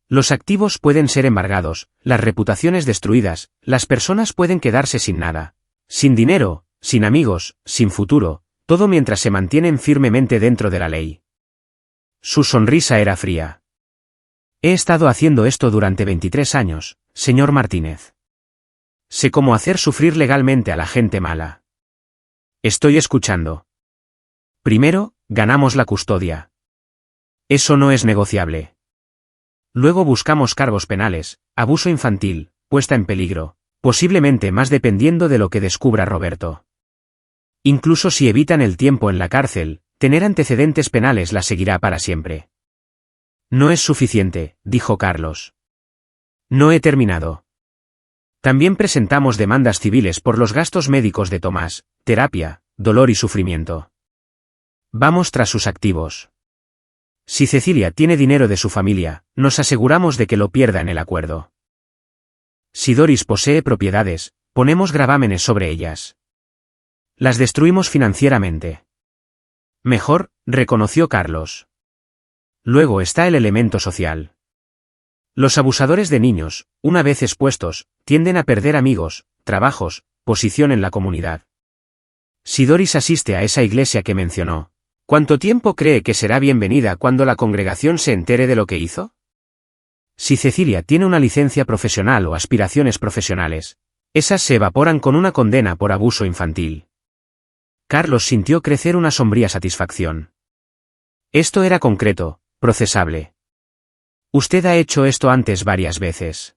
Los activos pueden ser embargados, las reputaciones destruidas, las personas pueden quedarse sin nada. Sin dinero, sin amigos, sin futuro, todo mientras se mantienen firmemente dentro de la ley. Su sonrisa era fría. He estado haciendo esto durante 23 años, señor Martínez. Sé cómo hacer sufrir legalmente a la gente mala. Estoy escuchando. Primero, ganamos la custodia. Eso no es negociable. Luego buscamos cargos penales, abuso infantil, puesta en peligro, posiblemente más dependiendo de lo que descubra Roberto. Incluso si evitan el tiempo en la cárcel, tener antecedentes penales la seguirá para siempre. No es suficiente, dijo Carlos. No he terminado. También presentamos demandas civiles por los gastos médicos de Tomás, terapia, dolor y sufrimiento. Vamos tras sus activos. Si Cecilia tiene dinero de su familia, nos aseguramos de que lo pierda en el acuerdo. Si Doris posee propiedades, ponemos gravámenes sobre ellas. Las destruimos financieramente. Mejor, reconoció Carlos. Luego está el elemento social. Los abusadores de niños, una vez expuestos, tienden a perder amigos, trabajos, posición en la comunidad. Si Doris asiste a esa iglesia que mencionó, ¿cuánto tiempo cree que será bienvenida cuando la congregación se entere de lo que hizo? Si Cecilia tiene una licencia profesional o aspiraciones profesionales, esas se evaporan con una condena por abuso infantil. Carlos sintió crecer una sombría satisfacción. Esto era concreto, procesable. Usted ha hecho esto antes varias veces.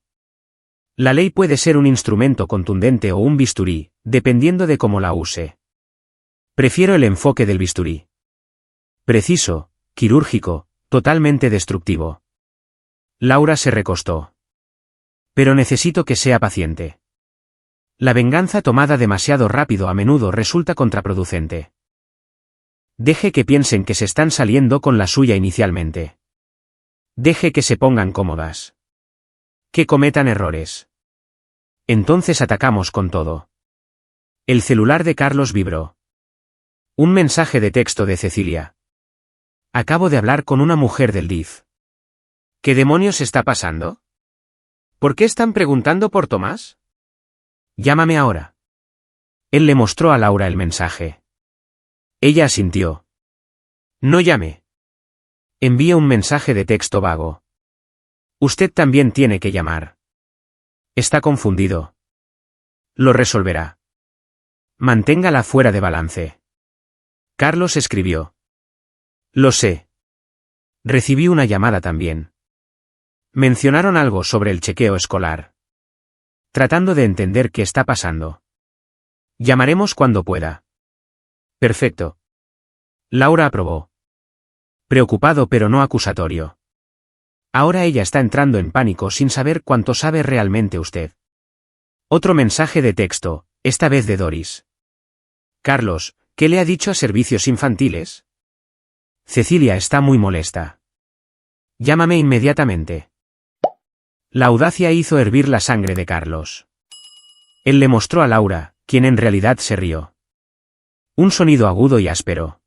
La ley puede ser un instrumento contundente o un bisturí, dependiendo de cómo la use. Prefiero el enfoque del bisturí. Preciso, quirúrgico, totalmente destructivo. Laura se recostó. Pero necesito que sea paciente. La venganza tomada demasiado rápido a menudo resulta contraproducente. Deje que piensen que se están saliendo con la suya inicialmente. Deje que se pongan cómodas. Que cometan errores. Entonces atacamos con todo. El celular de Carlos vibró. Un mensaje de texto de Cecilia. Acabo de hablar con una mujer del DIF. ¿Qué demonios está pasando? ¿Por qué están preguntando por Tomás? Llámame ahora. Él le mostró a Laura el mensaje. Ella asintió. No llame. Envía un mensaje de texto vago. Usted también tiene que llamar. Está confundido. Lo resolverá. Manténgala fuera de balance. Carlos escribió. Lo sé. Recibí una llamada también. Mencionaron algo sobre el chequeo escolar. Tratando de entender qué está pasando. Llamaremos cuando pueda. Perfecto. Laura aprobó. Preocupado pero no acusatorio. Ahora ella está entrando en pánico sin saber cuánto sabe realmente usted. Otro mensaje de texto, esta vez de Doris. Carlos, ¿Qué le ha dicho a servicios infantiles? Cecilia está muy molesta. Llámame inmediatamente. La audacia hizo hervir la sangre de Carlos. Él le mostró a Laura, quien en realidad se rió. Un sonido agudo y áspero.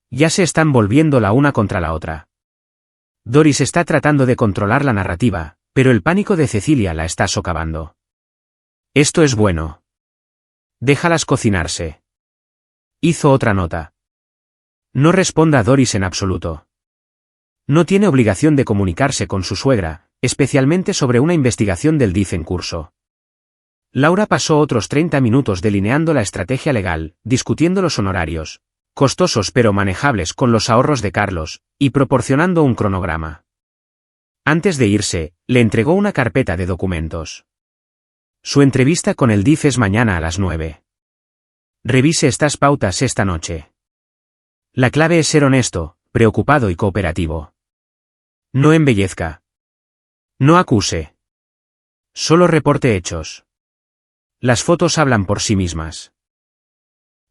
Ya se están volviendo la una contra la otra. Doris está tratando de controlar la narrativa, pero el pánico de Cecilia la está socavando. Esto es bueno. Déjalas cocinarse. Hizo otra nota. No responda a Doris en absoluto. No tiene obligación de comunicarse con su suegra, especialmente sobre una investigación del DIF en curso. Laura pasó otros 30 minutos delineando la estrategia legal, discutiendo los honorarios, costosos pero manejables con los ahorros de Carlos, y proporcionando un cronograma. Antes de irse, le entregó una carpeta de documentos. Su entrevista con el DIF es mañana a las 9. Revise estas pautas esta noche. La clave es ser honesto, preocupado y cooperativo. No embellezca. No acuse. Solo reporte hechos. Las fotos hablan por sí mismas.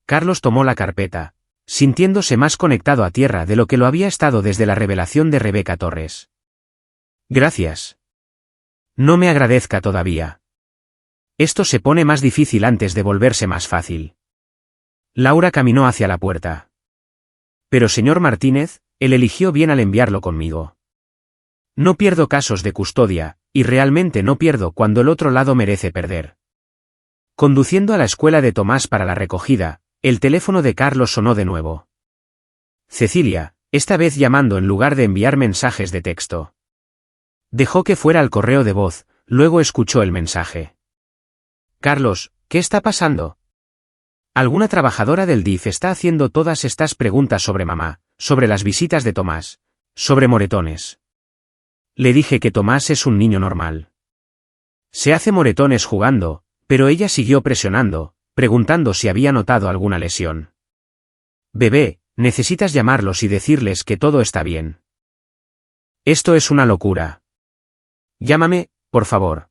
Carlos tomó la carpeta, sintiéndose más conectado a tierra de lo que lo había estado desde la revelación de Rebeca Torres. Gracias. No me agradezca todavía. Esto se pone más difícil antes de volverse más fácil. Laura caminó hacia la puerta. Pero señor Martínez, él eligió bien al enviarlo conmigo. No pierdo casos de custodia, y realmente no pierdo cuando el otro lado merece perder. Conduciendo a la escuela de Tomás para la recogida, el teléfono de Carlos sonó de nuevo. Cecilia, esta vez llamando en lugar de enviar mensajes de texto. Dejó que fuera al correo de voz, luego escuchó el mensaje. Carlos, ¿qué está pasando? Alguna trabajadora del DIF está haciendo todas estas preguntas sobre mamá, sobre las visitas de Tomás, sobre moretones. Le dije que Tomás es un niño normal. Se hace moretones jugando, pero ella siguió presionando, preguntando si había notado alguna lesión. Bebé, necesitas llamarlos y decirles que todo está bien. Esto es una locura. Llámame, por favor.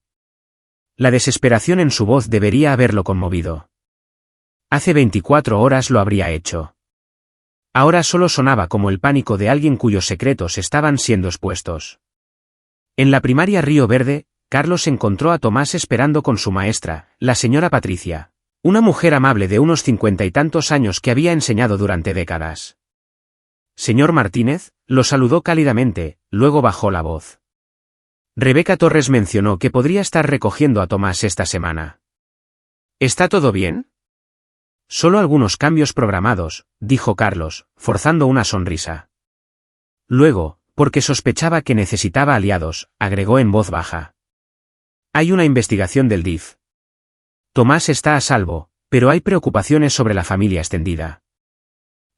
La desesperación en su voz debería haberlo conmovido. Hace 24 horas lo habría hecho. Ahora solo sonaba como el pánico de alguien cuyos secretos estaban siendo expuestos. En la primaria Río Verde, Carlos encontró a Tomás esperando con su maestra, la señora Patricia, una mujer amable de unos 50 y tantos años que había enseñado durante décadas. Señor Martínez, lo saludó cálidamente, luego bajó la voz. Rebeca Torres mencionó que podría estar recogiendo a Tomás esta semana. ¿Está todo bien? Solo algunos cambios programados, dijo Carlos, forzando una sonrisa. Luego, porque sospechaba que necesitaba aliados, agregó en voz baja. Hay una investigación del DIF. Tomás está a salvo, pero hay preocupaciones sobre la familia extendida.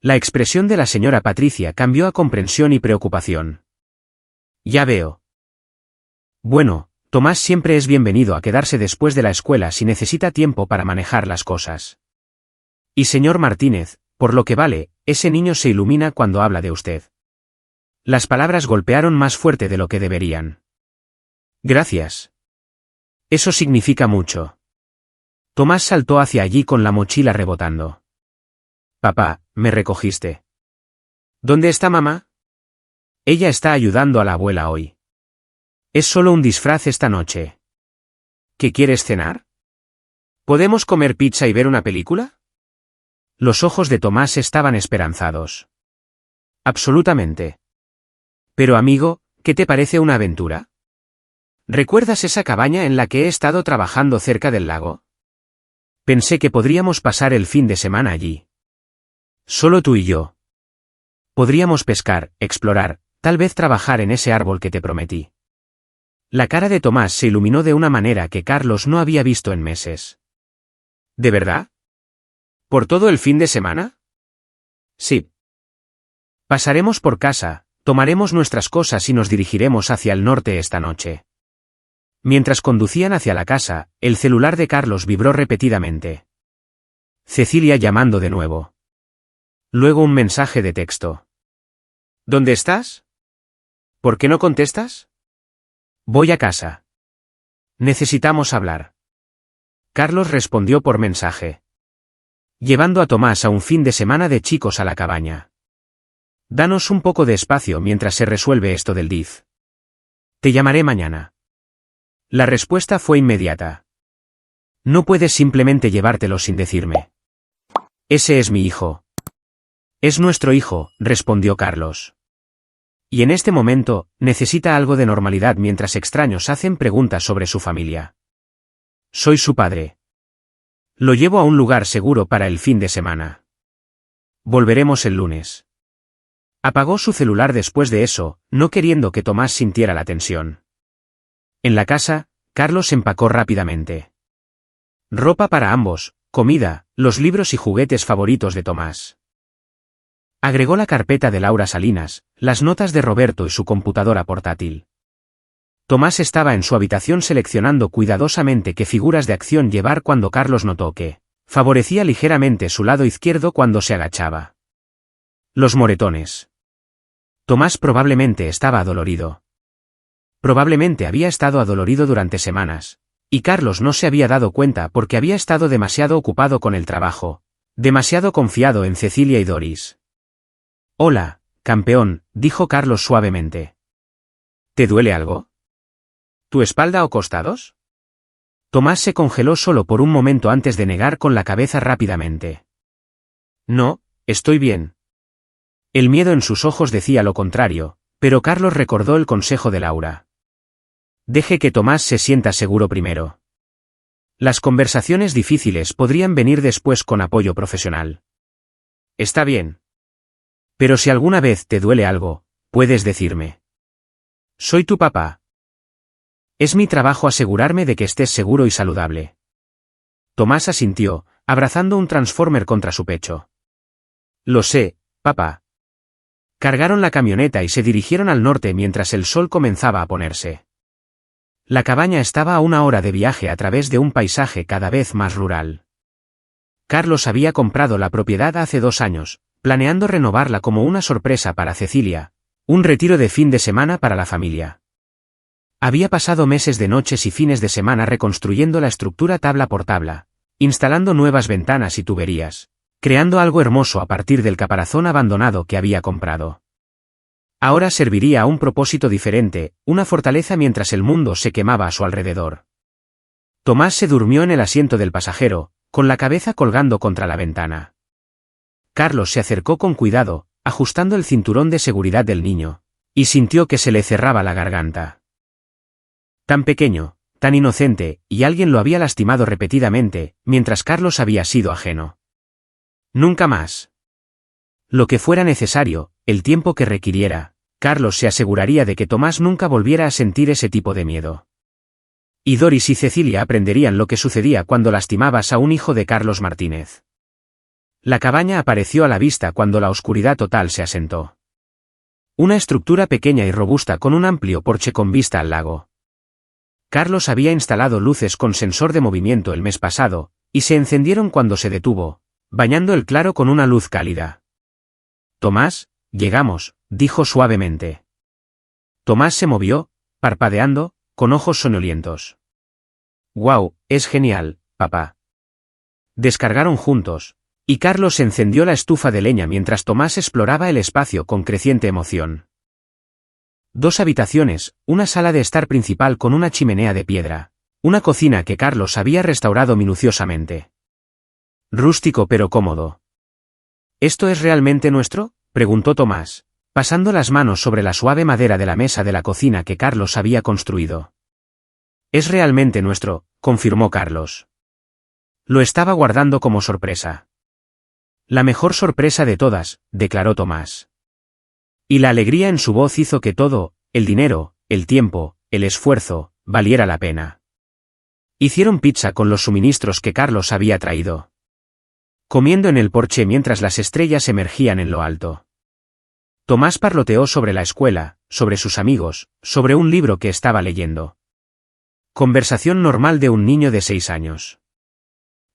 La expresión de la señora Patricia cambió a comprensión y preocupación. Ya veo. Bueno, Tomás siempre es bienvenido a quedarse después de la escuela si necesita tiempo para manejar las cosas. Y señor Martínez, por lo que vale, ese niño se ilumina cuando habla de usted. Las palabras golpearon más fuerte de lo que deberían. Gracias. Eso significa mucho. Tomás saltó hacia allí con la mochila rebotando. Papá, me recogiste. ¿Dónde está mamá? Ella está ayudando a la abuela hoy. Es solo un disfraz esta noche. ¿Qué quieres cenar? ¿Podemos comer pizza y ver una película? Los ojos de Tomás estaban esperanzados. Absolutamente. Pero amigo, ¿qué te parece una aventura? ¿Recuerdas esa cabaña en la que he estado trabajando cerca del lago? Pensé que podríamos pasar el fin de semana allí. Solo tú y yo. Podríamos pescar, explorar, tal vez trabajar en ese árbol que te prometí. La cara de Tomás se iluminó de una manera que Carlos no había visto en meses. ¿De verdad? ¿Por todo el fin de semana? Sí. Pasaremos por casa, tomaremos nuestras cosas y nos dirigiremos hacia el norte esta noche. Mientras conducían hacia la casa, el celular de Carlos vibró repetidamente. Cecilia llamando de nuevo. Luego un mensaje de texto. ¿Dónde estás? ¿Por qué no contestas? Voy a casa. Necesitamos hablar. Carlos respondió por mensaje. llevando a Tomás a un fin de semana de chicos a la cabaña. Danos un poco de espacio mientras se resuelve esto del DIF. Te llamaré mañana. La respuesta fue inmediata. No puedes simplemente llevártelo sin decirme. Ese es mi hijo. Es nuestro hijo, respondió Carlos. Y en este momento, necesita algo de normalidad mientras extraños hacen preguntas sobre su familia. Soy su padre. Lo llevo a un lugar seguro para el fin de semana. Volveremos el lunes. Apagó su celular después de eso, no queriendo que Tomás sintiera la tensión. En la casa, Carlos empacó rápidamente. Ropa para ambos, comida, los libros y juguetes favoritos de Tomás. Agregó la carpeta de Laura Salinas, las notas de Roberto y su computadora portátil. Tomás estaba en su habitación seleccionando cuidadosamente qué figuras de acción llevar cuando Carlos notó que favorecía ligeramente su lado izquierdo cuando se agachaba. Los moretones. Tomás probablemente estaba adolorido. Probablemente había estado adolorido durante semanas, y Carlos no se había dado cuenta porque había estado demasiado ocupado con el trabajo, demasiado confiado en Cecilia y Doris. Hola, campeón, dijo Carlos suavemente. ¿Te duele algo? ¿Tu espalda o costados? Tomás se congeló solo por un momento antes de negar con la cabeza rápidamente. No, estoy bien. El miedo en sus ojos decía lo contrario, pero Carlos recordó el consejo de Laura. Deje que Tomás se sienta seguro primero. Las conversaciones difíciles podrían venir después con apoyo profesional. Está bien. Pero si alguna vez te duele algo, puedes decirme. Soy tu papá. Es mi trabajo asegurarme de que estés seguro y saludable. Tomás asintió, abrazando un Transformer contra su pecho. Lo sé, papá. Cargaron la camioneta y se dirigieron al norte mientras el sol comenzaba a ponerse. La cabaña estaba a 1 hora de viaje a través de un paisaje cada vez más rural. Carlos había comprado la propiedad hace 2 años, planeando renovarla como una sorpresa para Cecilia, un retiro de fin de semana para la familia. Había pasado meses de noches y fines de semana reconstruyendo la estructura tabla por tabla, instalando nuevas ventanas y tuberías, creando algo hermoso a partir del caparazón abandonado que había comprado. Ahora serviría a un propósito diferente, una fortaleza mientras el mundo se quemaba a su alrededor. Tomás se durmió en el asiento del pasajero, con la cabeza colgando contra la ventana. Carlos se acercó con cuidado, ajustando el cinturón de seguridad del niño, y sintió que se le cerraba la garganta. Tan pequeño, tan inocente, y alguien lo había lastimado repetidamente, mientras Carlos había sido ajeno. Nunca más. Lo que fuera necesario, el tiempo que requiriera, Carlos se aseguraría de que Tomás nunca volviera a sentir ese tipo de miedo. Y Doris y Cecilia aprenderían lo que sucedía cuando lastimabas a un hijo de Carlos Martínez. La cabaña apareció a la vista cuando la oscuridad total se asentó. Una estructura pequeña y robusta con un amplio porche con vista al lago. Carlos había instalado luces con sensor de movimiento el mes pasado, y se encendieron cuando se detuvo, bañando el claro con una luz cálida. Tomás, llegamos, dijo suavemente. Tomás se movió, parpadeando, con ojos soñolientos. «Guau, es genial, papá». Descargaron juntos, y Carlos encendió la estufa de leña mientras Tomás exploraba el espacio con creciente emoción. 2 habitaciones, una sala de estar principal con una chimenea de piedra, una cocina que Carlos había restaurado minuciosamente. Rústico pero cómodo. ¿Esto es realmente nuestro?, preguntó Tomás, pasando las manos sobre la suave madera de la mesa de la cocina que Carlos había construido. Es realmente nuestro, confirmó Carlos. Lo estaba guardando como sorpresa. La mejor sorpresa de todas, declaró Tomás. Y la alegría en su voz hizo que todo, el dinero, el tiempo, el esfuerzo, valiera la pena. Hicieron pizza con los suministros que Carlos había traído. Comiendo en el porche mientras las estrellas emergían en lo alto. Tomás parloteó sobre la escuela, sobre sus amigos, sobre un libro que estaba leyendo. Conversación normal de un niño de 6 años.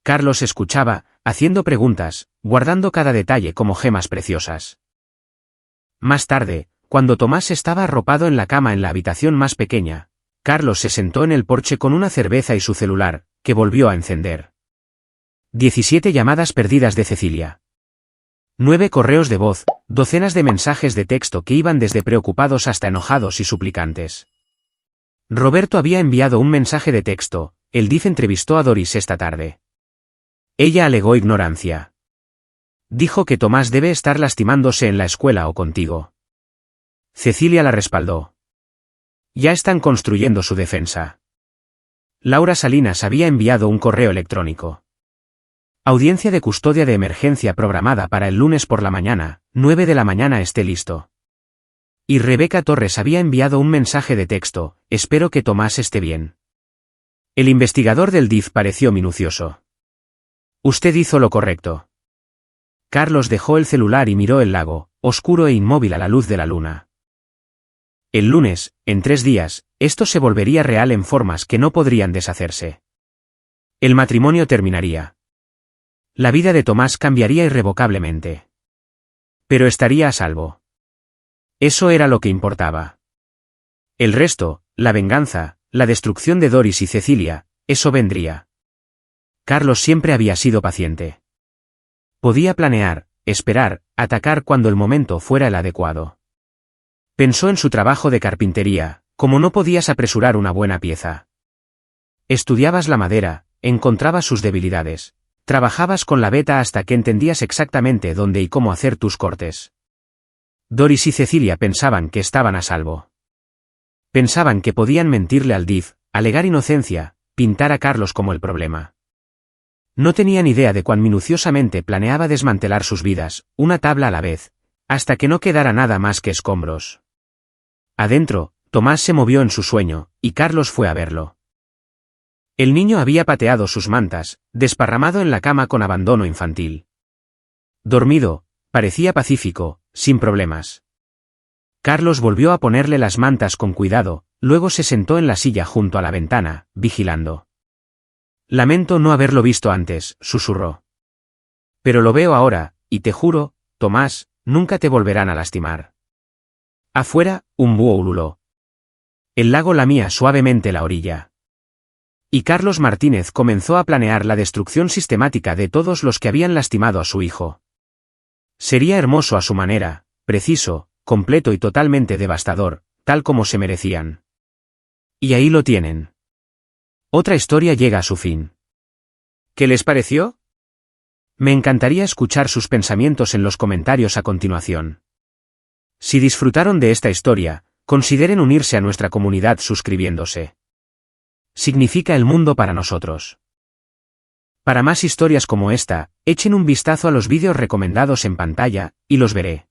Carlos escuchaba, haciendo preguntas, guardando cada detalle como gemas preciosas. Más tarde, cuando Tomás estaba arropado en la cama en la habitación más pequeña, Carlos se sentó en el porche con una cerveza y su celular, que volvió a encender. 17 llamadas perdidas de Cecilia. 9 correos de voz, docenas de mensajes de texto que iban desde preocupados hasta enojados y suplicantes. Roberto había enviado un mensaje de texto: el DIF entrevistó a Doris esta tarde. Ella alegó ignorancia. Dijo que Tomás debe estar lastimándose en la escuela o contigo. Cecilia la respaldó. Ya están construyendo su defensa. Laura Salinas había enviado un correo electrónico. Audiencia de custodia de emergencia programada para el lunes por la mañana, 9 de la mañana esté listo. Y Rebeca Torres había enviado un mensaje de texto: espero que Tomás esté bien. El investigador del DIF pareció minucioso. Usted hizo lo correcto. Carlos dejó el celular y miró el lago, oscuro e inmóvil a la luz de la luna. El lunes, en 3 días, esto se volvería real en formas que no podrían deshacerse. El matrimonio terminaría. La vida de Tomás cambiaría irrevocablemente. Pero estaría a salvo. Eso era lo que importaba. El resto, la venganza, la destrucción de Doris y Cecilia, eso vendría. Carlos siempre había sido paciente. Podía planear, esperar, atacar cuando el momento fuera el adecuado. Pensó en su trabajo de carpintería: como no podías apresurar una buena pieza. Estudiabas la madera, encontrabas sus debilidades. Trabajabas con la beta hasta que entendías exactamente dónde y cómo hacer tus cortes. Doris y Cecilia pensaban que estaban a salvo. Pensaban que podían mentirle al DIF, alegar inocencia, pintar a Carlos como el problema. No tenían idea de cuán minuciosamente planeaba desmantelar sus vidas, una tabla a la vez, hasta que no quedara nada más que escombros. Adentro, Tomás se movió en su sueño, y Carlos fue a verlo. El niño había pateado sus mantas, desparramado en la cama con abandono infantil. Dormido, parecía pacífico, sin problemas. Carlos volvió a ponerle las mantas con cuidado, luego se sentó en la silla junto a la ventana, vigilando. Lamento no haberlo visto antes, susurró. Pero lo veo ahora, y te juro, Tomás, nunca te volverán a lastimar. Afuera, un búho ululó. El lago lamía suavemente la orilla. Y Carlos Martínez comenzó a planear la destrucción sistemática de todos los que habían lastimado a su hijo. Sería hermoso a su manera, preciso, completo y totalmente devastador, tal como se merecían. Y ahí lo tienen. Otra historia llega a su fin. ¿Qué les pareció? Me encantaría escuchar sus pensamientos en los comentarios a continuación. Si disfrutaron de esta historia, consideren unirse a nuestra comunidad suscribiéndose. Significa el mundo para nosotros. Para más historias como esta, echen un vistazo a los vídeos recomendados en pantalla, y los veré.